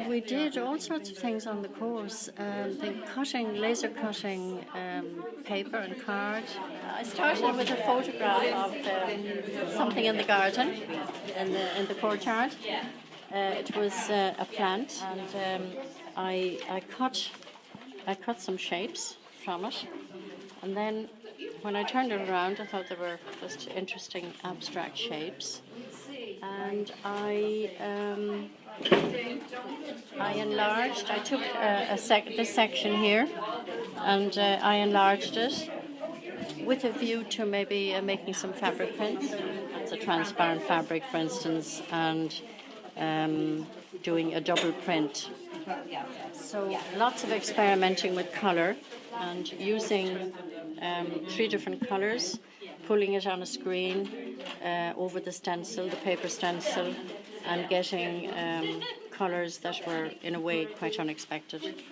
we did all sorts of things on the course. Laser cutting paper and card. I started with a photograph of something in the garden, in the courtyard. It was a plant, and I cut some shapes from it, and then when I turned it around, I thought they were just interesting abstract shapes, and I enlarged. I took this section here, and I enlarged it with a view to maybe making some fabric prints. That's a transparent fabric, for instance, and doing a double print. So lots of experimenting with colour and using 3 different colours, pulling it on a screen over the stencil, the paper stencil, and getting colours that were, in a way, quite unexpected.